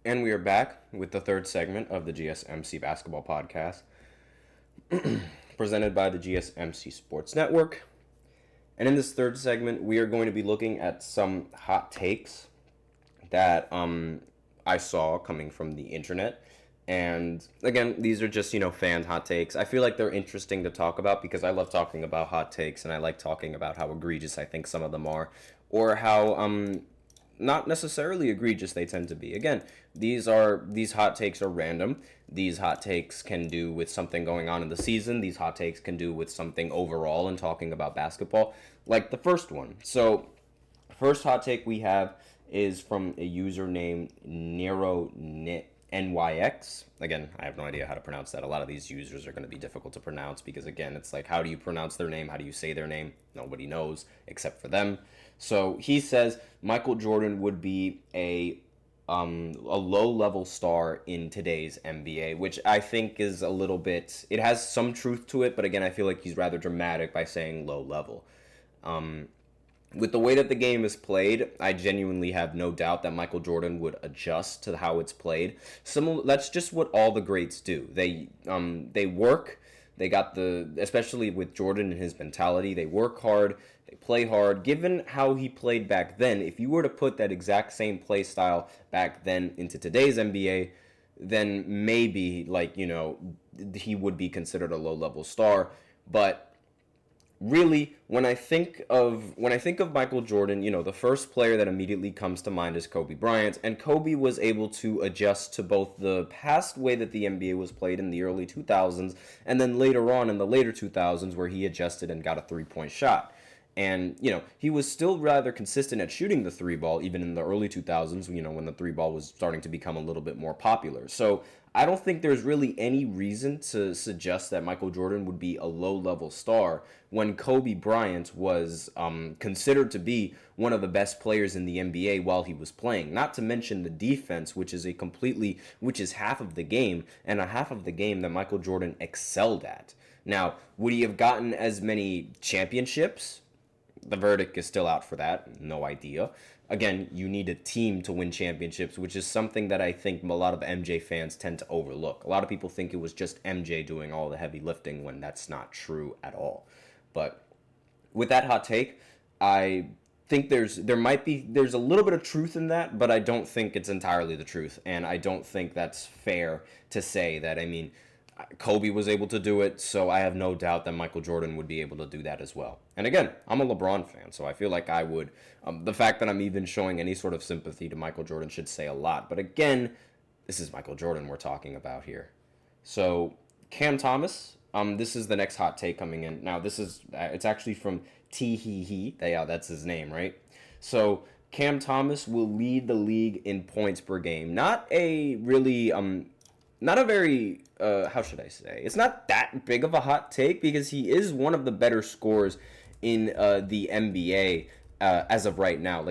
And we are back with the third segment of the GSMC Basketball Podcast, presented by the GSMC Sports Network. And in this third segment, we are going to be looking at some hot takes that I saw coming from the internet. And again, these are just, fan hot takes. I feel like they're interesting to talk about because I love talking about hot takes, and I like talking about how egregious I think some of them are, or how not necessarily egregious they tend to be. Again, these hot takes are random. These hot takes can do with something going on in the season. These hot takes can do with something overall in talking about basketball, like the first one. So, first hot take we have is from a user named NyX. Again, I have no idea how to pronounce that. A lot of these users are going to be difficult to pronounce because, again, it's like, how do you pronounce their name? How do you say their name? Nobody knows except for them. So he says Michael Jordan would be a low-level star in today's NBA, which I think is a little bit, it has some truth to it, but again, I feel like he's rather dramatic by saying low-level. With the way that the game is played, I genuinely have no doubt that Michael Jordan would adjust to how it's played. That's just what all the greats do. They work. They got especially with Jordan and his mentality, they work hard, they play hard. Given how he played back then, if you were to put that exact same play style back then into today's NBA, then maybe, he would be considered a low-level star. But really, when I think of Michael Jordan, the first player that immediately comes to mind is Kobe Bryant, and Kobe was able to adjust to both the past way that the NBA was played in the early 2000s, and then later on in the later 2000s where he adjusted and got a three-point shot. And, he was still rather consistent at shooting the three ball, even in the early 2000s, when the three ball was starting to become a little bit more popular. So I don't think there's really any reason to suggest that Michael Jordan would be a low-level star when Kobe Bryant was considered to be one of the best players in the NBA while he was playing. Not to mention the defense, which is half of the game, and a half of the game that Michael Jordan excelled at. Now, would he have gotten as many championships? The verdict is still out for that. No idea. Again, you need a team to win championships, which is something that I think a lot of MJ fans tend to overlook. A lot of people think it was just MJ doing all the heavy lifting when that's not true at all. But with that hot take, I think there's a little bit of truth in that, but I don't think it's entirely the truth. And I don't think that's fair to say that. I mean, Kobe was able to do it, so I have no doubt that Michael Jordan would be able to do that as well. And again, I'm a LeBron fan, so I feel like I would. The fact that I'm even showing any sort of sympathy to Michael Jordan should say a lot. But again, this is Michael Jordan we're talking about here. So Cam Thomas, this is the next hot take coming in. Now, it's actually from T. Yeah, that's his name, right? So Cam Thomas will lead the league in points per game. Not a very, how should I say? It's not that big of a hot take because he is one of the better scorers in the NBA as of right now.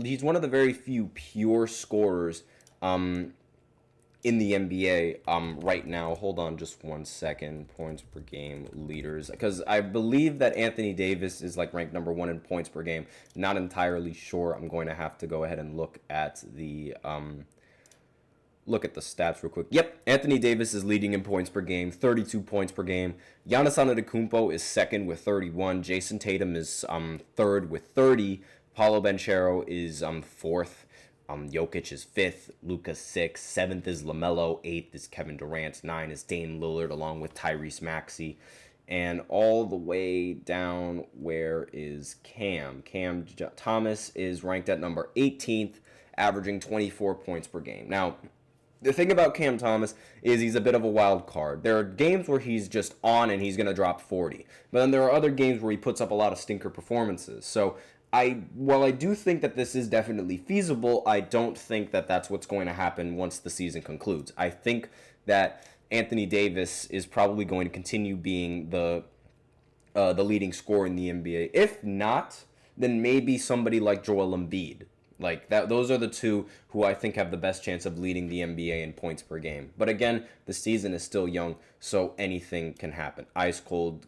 He's one of the very few pure scorers in the NBA right now. Hold on just 1 second. Points per game leaders, because I believe that Anthony Davis is ranked number 1 in points per game. Not entirely sure. I'm going to have to go ahead and look at the stats real quick. Yep, Anthony Davis is leading in points per game, 32 points per game. Giannis Antetokounmpo is second with 31. Jason Tatum is third with 30. Paolo Banchero is fourth. Jokic is fifth. Luka sixth. Seventh is LaMelo. Eighth is Kevin Durant. 9 is Dame Lillard along with Tyrese Maxey. And all the way down, where is Cam? Cam Thomas is ranked at number 18th, averaging 24 points per game. Now, the thing about Cam Thomas is he's a bit of a wild card. There are games where he's just on and he's going to drop 40. But then there are other games where he puts up a lot of stinker performances. So while I do think that this is definitely feasible, I don't think that that's what's going to happen once the season concludes. I think that Anthony Davis is probably going to continue being the leading scorer in the NBA. If not, then maybe somebody like Joel Embiid. Those are the two who I think have the best chance of leading the NBA in points per game. But again, the season is still young, so anything can happen. Ice Cold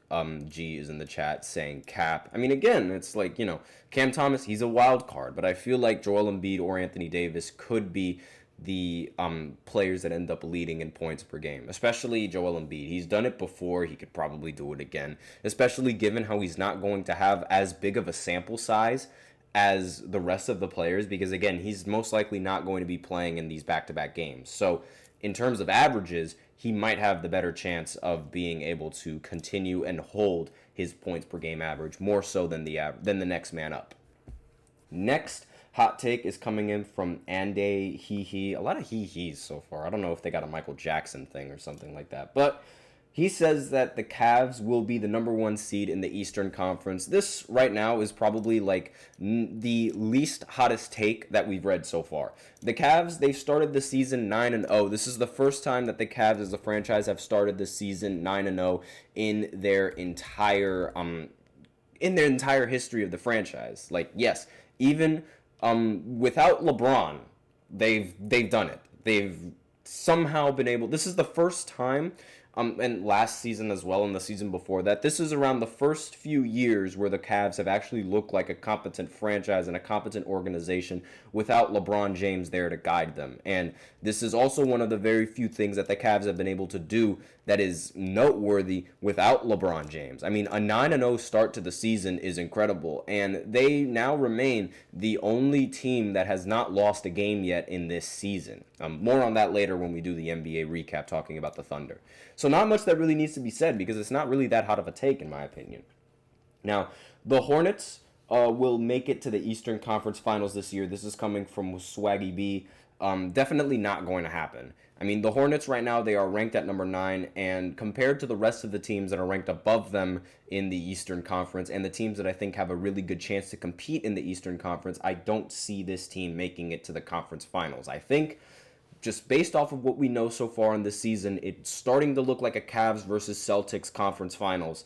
G is in the chat saying cap. I mean, again, it's Cam Thomas, he's a wild card, but I feel like Joel Embiid or Anthony Davis could be the players that end up leading in points per game, especially Joel Embiid. He's done it before. He could probably do it again, especially given how he's not going to have as big of a sample size as the rest of the players, because again, he's most likely not going to be playing in these back-to-back games. So in terms of averages, he might have the better chance of being able to continue and hold his points per game average more so than the next man up. Next hot take is coming in from Ande Hee. A lot of hee-hees so far. I don't know if they got a Michael Jackson thing or something like that. But he says that the Cavs will be the number 1 seed in the Eastern Conference. This right now is probably like the least hottest take that we've read so far. The Cavs, they've started the season 9-0. This is the first time that the Cavs as a franchise have started the season 9-0 in their entire history of the franchise. Like, yes, even without LeBron, they've done it. They've somehow been able. This is the first time, and last season as well, and the season before that, this is around the first few years where the Cavs have actually looked like a competent franchise and a competent organization without LeBron James there to guide them. And this is also one of the very few things that the Cavs have been able to do that is noteworthy without LeBron James. I mean, a 9-0 start to the season is incredible, and they now remain the only team that has not lost a game yet in this season. More on that later when we do the NBA recap talking about the Thunder. So not much that really needs to be said because it's not really that hot of a take in my opinion. Now, the Hornets will make it to the Eastern Conference Finals this year. This is coming from Swaggy B. Definitely not going to happen. I mean, the Hornets right now, they are ranked at number 9, and compared to the rest of the teams that are ranked above them in the Eastern Conference and the teams that I think have a really good chance to compete in the Eastern Conference, I don't see this team making it to the conference finals. I think just based off of what we know so far in this season, it's starting to look like a Cavs versus Celtics conference finals.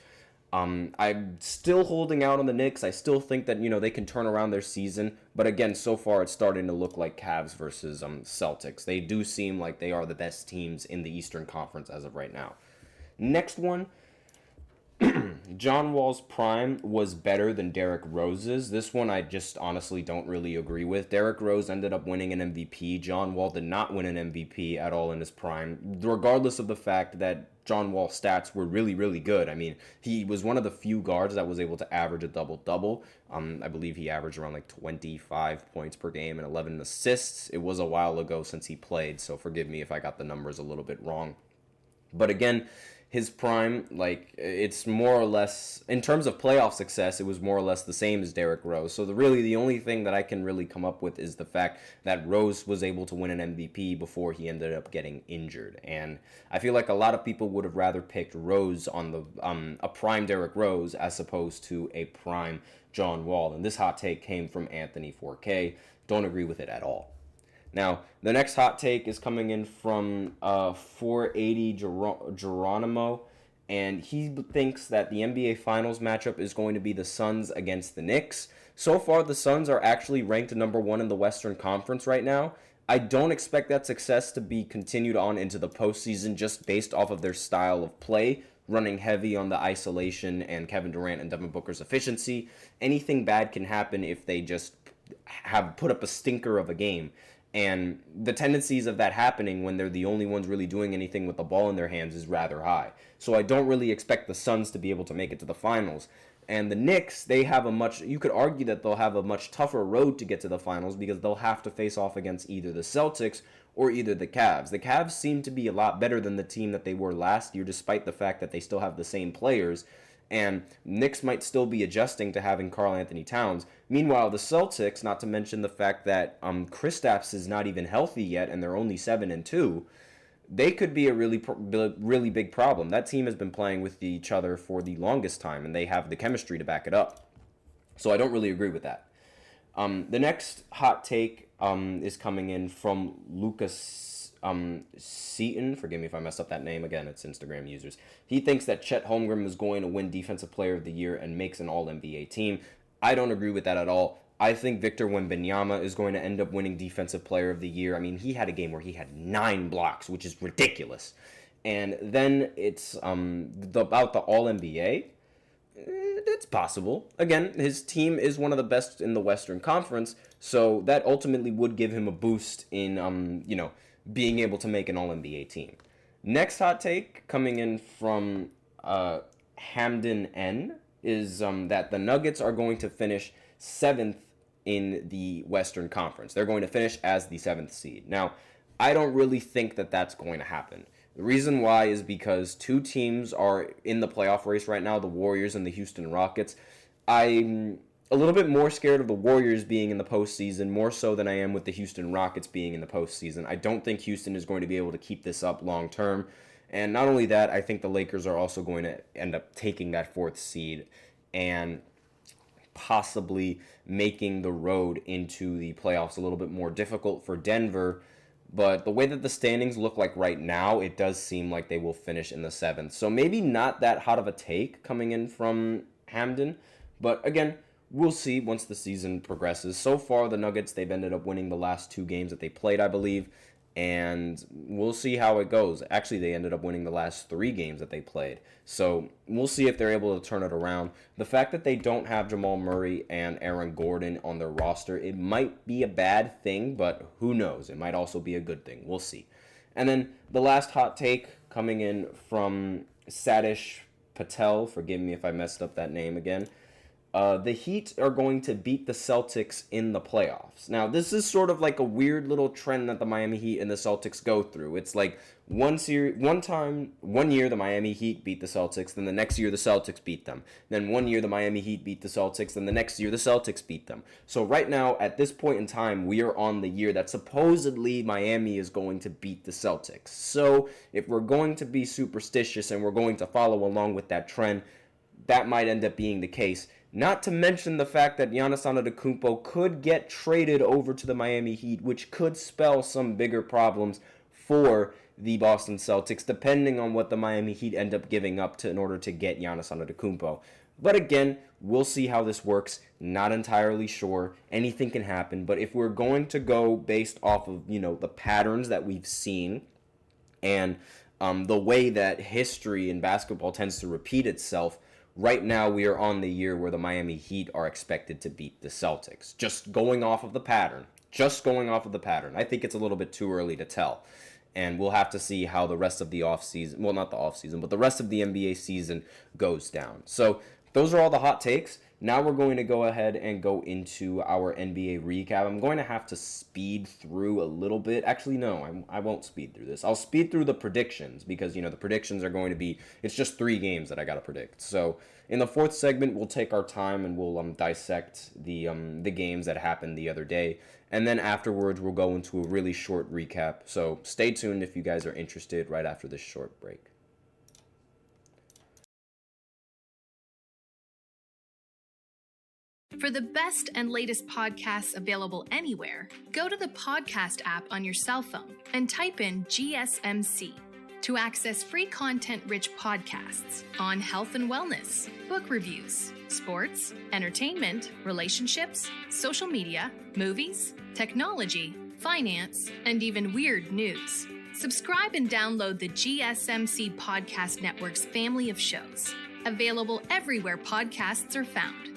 I'm still holding out on the Knicks. I still think that, they can turn around their season. But again, so far it's starting to look like Cavs versus Celtics. They do seem like they are the best teams in the Eastern Conference as of right now. Next one, John Wall's prime was better than Derrick Rose's. This one I just honestly don't really agree with. Derrick Rose ended up winning an MVP. John Wall did not win an MVP at all in his prime, regardless of the fact that John Wall's stats were really, really good. I mean, he was one of the few guards that was able to average a double-double. I believe he averaged around like 25 points per game and 11 assists. It was a while ago since he played, so forgive me if I got the numbers a little bit wrong. But again, his prime, like, it's more or less, in terms of playoff success, it was more or less the same as Derrick Rose. So the only thing that I can really come up with is the fact that Rose was able to win an MVP before he ended up getting injured. And I feel like a lot of people would have rather picked Rose on the a prime Derrick Rose as opposed to a prime John Wall. And this hot take came from Anthony 4K. Don't agree with it at all. Now, the next hot take is coming in from 480 Geronimo, and he thinks that the NBA Finals matchup is going to be the Suns against the Knicks. So far, the Suns are actually ranked number 1 in the Western Conference right now. I don't expect that success to be continued on into the postseason just based off of their style of play, running heavy on the isolation and Kevin Durant and Devin Booker's efficiency. Anything bad can happen if they just have put up a stinker of a game. And the tendencies of that happening when they're the only ones really doing anything with the ball in their hands is rather high. So I don't really expect the Suns to be able to make it to the finals. And the Knicks, you could argue that they'll have a much tougher road to get to the finals because they'll have to face off against either the Celtics or either the Cavs. The Cavs seem to be a lot better than the team that they were last year, despite the fact that they still have the same players. And Knicks might still be adjusting to having Karl Anthony Towns. Meanwhile, the Celtics, not to mention the fact that Kristaps is not even healthy yet and they're only 7-2, they could be a really big problem. That team has been playing with each other for the longest time, and they have the chemistry to back it up. So I don't really agree with that. The next hot take is coming in from Lucas Seaton. Forgive me if I mess up that name. Again, it's Instagram users. He thinks that Chet Holmgren is going to win Defensive Player of the Year and makes an All-NBA team. I don't agree with that at all. I think Victor Wembanyama is going to end up winning Defensive Player of the Year. I mean, he had a game where he had 9 blocks, which is ridiculous. And then it's about the All-NBA. It's possible. Again, his team is one of the best in the Western Conference, So that ultimately would give him a boost in, being able to make an All-NBA team. Next hot take coming in from Hamden N is that the Nuggets are going to finish 7th in the Western Conference. They're going to finish as the 7th seed. Now, I don't really think that that's going to happen. The reason why is because two teams are in the playoff race right now, the Warriors and the Houston Rockets. I'm a little bit more scared of the Warriors being in the postseason, more so than I am with the Houston Rockets being in the postseason. I don't think Houston is going to be able to keep this up long term. And not only that, I think the Lakers are also going to end up taking that 4th seed and possibly making the road into the playoffs a little bit more difficult for Denver. But the way that the standings look like right now, it does seem like they will finish in the 7th. So maybe not that hot of a take coming in from Hamden. But again, we'll see once the season progresses. So far, the Nuggets, they've ended up winning the last 2 games that they played, I believe. And we'll see how it goes. Actually, they ended up winning the last 3 games that they played. So we'll see if they're able to turn it around. The fact that they don't have Jamal Murray and Aaron Gordon on their roster, it might be a bad thing, but who knows? It might also be a good thing. We'll see. And then the last hot take coming in from Sadish Patel. Forgive me if I messed up that name again. The Heat are going to beat the Celtics in the playoffs. Now, this is sort of like a weird little trend that the Miami Heat and the Celtics go through. It's like one year the Miami Heat beat the Celtics, then the next year the Celtics beat them. Then one year the Miami Heat beat the Celtics, then the next year the Celtics beat them. So right now, at this point in time, we are on the year that supposedly Miami is going to beat the Celtics. So if we're going to be superstitious and we're going to follow along with that trend, that might end up being the case. Not to mention the fact that Giannis Antetokounmpo could get traded over to the Miami Heat, which could spell some bigger problems for the Boston Celtics, depending on what the Miami Heat end up giving up in order to get Giannis Antetokounmpo. But again, we'll see how this works. Not entirely sure. Anything can happen. But if we're going to go based off of, the patterns that we've seen and the way that history in basketball tends to repeat itself, right now, we are on the year where the Miami Heat are expected to beat the Celtics. Just going off of the pattern. I think it's a little bit too early to tell. And we'll have to see how the rest of the offseason, well, not the offseason, but the rest of the NBA season goes down. So those are all the hot takes. Now we're going to go ahead and go into our NBA recap. I'm going to have to speed through a little bit. Actually, no, I won't speed through this. I'll speed through the predictions because, the predictions are going to be, it's just 3 games that I got to predict. So in the 4th segment, we'll take our time and we'll dissect the games that happened the other day. And then afterwards, we'll go into a really short recap. So stay tuned if you guys are interested right after this short break. For the best and latest podcasts available anywhere, go to the podcast app on your cell phone and type in GSMC to access free content-rich podcasts on health and wellness, book reviews, sports, entertainment, relationships, social media, movies, technology, finance, and even weird news. Subscribe and download the GSMC Podcast Network's family of shows, available everywhere podcasts are found.